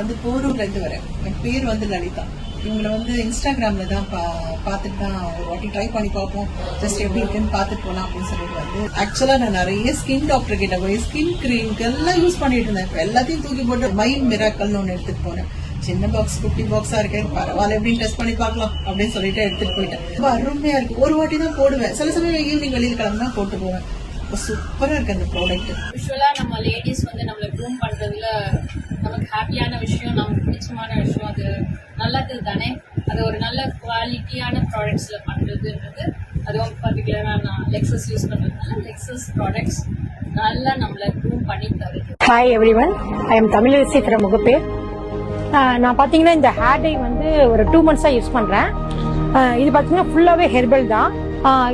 வந்து போரூர்ல இருந்து வரேன். என் பேர் வந்து லலிதா. இவங்களை வந்து இன்ஸ்டாகிராம்ல தான் பார்த்துட்டு தான் ஒரு வாட்டி ட்ரை பண்ணி பார்ப்போம், ஜஸ்ட் எப்படி இருக்குன்னு பார்த்துட்டு போலாம் அப்படின்னு சொல்லிட்டு வந்து ஆக்சுவலா நான் நிறைய ஸ்கின் டாக்டர் கிட்ட போய் ஸ்கின் கிரீம்க்கு எல்லாம் யூஸ் பண்ணிட்டு இருந்தேன். இப்போ எல்லாத்தையும் தூக்கி போட்டு மைண்ட் மிராக்கல்னு ஒன்று எடுத்துட்டு போனேன். சின்ன பாக்ஸ் குட்டி பாக்ஸா இருக்கேன், பரவாயில்ல எப்படின்னு டெஸ்ட் பண்ணி பார்க்கலாம் அப்படின்னு சொல்லிட்டு எடுத்துட்டு போயிட்டேன். ரொம்ப அருமையா இருக்கு. ஒரு வாட்டி தான் போடுவேன், சில சமயம் ஈவினிங் வெளியில் கிளம்புனா போட்டு போவேன். சூப்பரா இருக்கு அந்த ப்ராடக்ட். யூஸ்வலா நம்ம லேடிஸ் வந்து நம்மள க்ரூம் பண்றதுல நமக்கு ஹாப்பியான விஷயம், நமக்கு பிடிச்சமான விஷயம், அது நல்லது தானே. அது ஒரு நல்ல குவாலிட்டியான ப்ராடக்ட்ஸ்ல பண்றதுன்றது, அதுவும் பர்டிகுலரா நான் லெக்ஸஸ் யூஸ் பண்றதுனால லெக்ஸஸ் ப்ராடக்ட்ஸ் நல்லா நம்மள க்ரூம் பண்ணி தருது. Hi everyone, I am Tamilarasi from Mugappair. நான் பாத்தீங்கன்னா இந்த ஹேர் டை வந்து ஒரு 2 months யூஸ் பண்றேன். இது பாத்தீங்கன்னா ஃபுல்லாவே ஹெர்பல் தான்.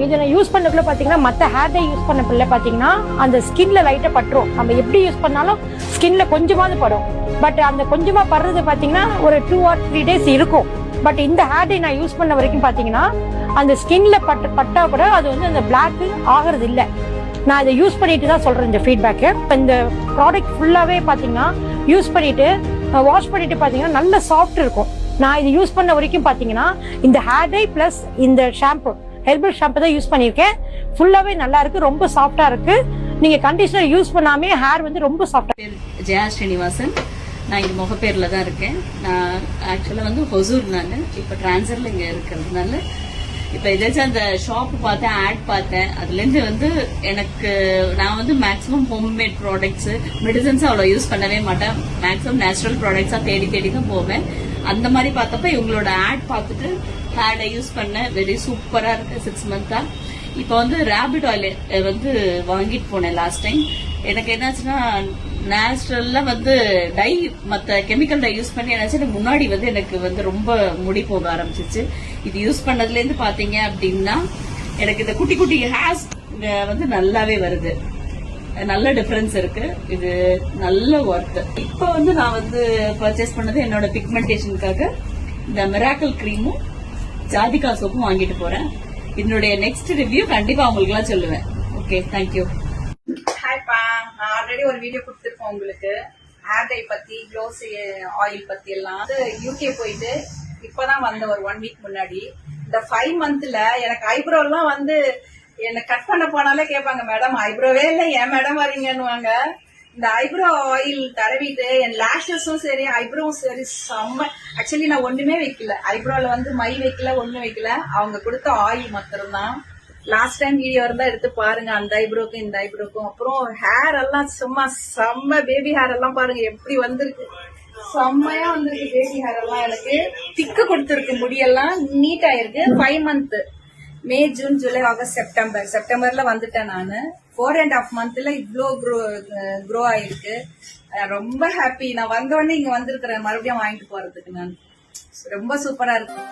இதை நான் யூஸ் பண்ணக்குள்ள பாத்தீங்கன்னா மற்ற ஹேர் டை யூஸ் பண்ண பிள்ளை பாத்தீங்கன்னா அந்த ஸ்கின்ல லைட்டா பட்டுரும். நம்ம எப்படி யூஸ் பண்ணாலும் ஸ்கின்ல கொஞ்சமாவது படும். பட் அந்த கொஞ்சமா படுறது பாத்தீங்கன்னா ஒரு 2 or 3 days இருக்கும். பட் இந்த ஹேர் டை நான் யூஸ் பண்ண வரைக்கும் பாத்தீங்கன்னா அந்த ஸ்கின்ல பட்டா கூட அது வந்து அந்த பிளாக் ஆகிறது இல்லை. நான் இதை யூஸ் பண்ணிட்டு தான் சொல்றேன் இந்த ஃபீட்பேக்கு. இந்த ப்ராடக்ட் ஃபுல்லாவே பாத்தீங்கன்னா யூஸ் பண்ணிட்டு வாஷ் பண்ணிட்டு பாத்தீங்கன்னா நல்ல சாஃப்ட் இருக்கும். நான் இது யூஸ் பண்ண வரைக்கும் பாத்தீங்கன்னா இந்த ஹேர் டை பிளஸ் இந்த ஷாம்பு ஹெர்பல் ஷாம்பு தான் யூஸ் பண்ணியிருக்கேன். ஃபுல்லாவே நல்லா இருக்கு, ரொம்ப சாஃப்டா இருக்கு. நீங்க கண்டிஷனர் யூஸ் பண்ணாமே ஹேர் வந்து ரொம்ப சாஃப்டா. ஜெயா ஸ்ரீனிவாசன், நான் இங்க முகப்பேர்ல தான் இருக்கேன். நான் ஆக்சுவலா வந்து ஹொசூர், நான் இப்ப டிரான்ஸ்ஃபர்ல இங்க இருக்கிறதுனால இப்ப ஏதாச்சும் அந்த ஷாப் பார்த்தேன், ஆட் பார்த்தேன். அதுல இருந்து வந்து எனக்கு நான் வந்து மேக்ஸிமம் ஹோம்மேட் ப்ராடக்ட்ஸ், மெடிசன்ஸ் அவ்வளவு யூஸ் பண்ணவே மாட்டேன். மேக்ஸிமம் நேச்சுரல் ப்ராடக்ட்ஸா தேடி தான் போவேன். அந்த மாதிரி பார்த்தப்ப இவங்களோட ஆட் பார்த்துட்டு ஹேரை யூஸ் பண்ணேன். வெரி சூப்பரா இருக்கு. 6 months இப்ப வந்து ரேபிட் ஆயில் வந்து வாங்கிட்டு போனேன் லாஸ்ட் டைம். எனக்கு என்னாச்சுன்னா நேச்சுரல்ல வந்து டை மத்த கெமிக்கல் டை யூஸ் பண்ணி என்னாச்சு முன்னாடி வந்து எனக்கு வந்து ரொம்ப முடி போக ஆரம்பிச்சிச்சு. இது யூஸ் பண்ணதுல இருந்து பாத்தீங்க அப்படின்னா எனக்கு இந்த குட்டி குட்டி ஹேர்ஸ் வந்து நல்லாவே வருது. நல்ல டிஃபரன்ஸ் இருக்கு. இது நல்ல ஒர்த். இப்ப வந்து நான் வந்து பர்ச்சேஸ் பண்ணது என்னோட பிக்மெண்டேஷனுக்காக இந்த மிராக்கல் கிரீமும் ஜாதிகா சோப்பும் வாங்கிட்டு போறேன். இதனுடைய நெக்ஸ்ட் ரிவ்யூ கண்டிப்பா உங்களுக்கு எல்லாம் சொல்லுவேன். Okay, thank you. ஹாய்ப்பா, நான் ஆல்ரெடி ஒரு வீடியோ கொடுத்துருக்கேன் உங்களுக்கு ஹேர் டை பத்தி, க்ளோஸ் ஆயில் பத்தி எல்லாம். யூகே போயிட்டு இப்பதான் வந்த ஒரு 1 week முன்னாடி. இந்த 5 monthsல எனக்கு ஐப்ரோ எல்லாம் வந்து என்ன கட் பண்ண போனாலே கேட்பாங்க, மேடம் ஐப்ரோவே இல்ல, ஏன் மேடம் வரீங்கன்னுவாங்க. இந்த ஐப்ரோ ஆயில் தடவிட்டு என் லேஷஸும் சரி ஐப்ரோவும் சரி செம்ம. ஆக்சுவலி நான் ஒண்ணுமே வைக்கல, ஐப்ரோல வந்து மை வைக்கல, ஒண்ணும் வைக்கல. அவங்க கொடுத்த ஆயில் மாத்திரம் தான். லாஸ்ட் டைம் வீடியோ இருந்தா எடுத்து பாருங்க, அந்த ஐப்ரோக்கும் இந்த ஐப்ரோக்கும். அப்புறம் ஹேர் எல்லாம் சும்மா செம்ம. பேபி ஹேர் எல்லாம் பாருங்க எப்படி வந்திருக்கு, செம்மையா வந்திருக்கு. பேபி ஹேர் எல்லாம் எனக்கு திக்கு கொடுத்துருக்கு, முடியெல்லாம் நீட் ஆயிருக்கு. 5 months மே, ஜூன், ஜூலை, ஆகஸ்ட், செப்டம்பர்ல வந்துட்டேன் நானு. 4.5 monthsல இவ்ளோ க்ரோ ஆயிருக்கு. ரொம்ப ஹாப்பி. நான் வந்தோடனே இங்க வந்திருக்கிறேன் மறுபடியும் வாங்கிட்டு போறதுக்கு. நான் ரொம்ப சூப்பரா இருக்கு.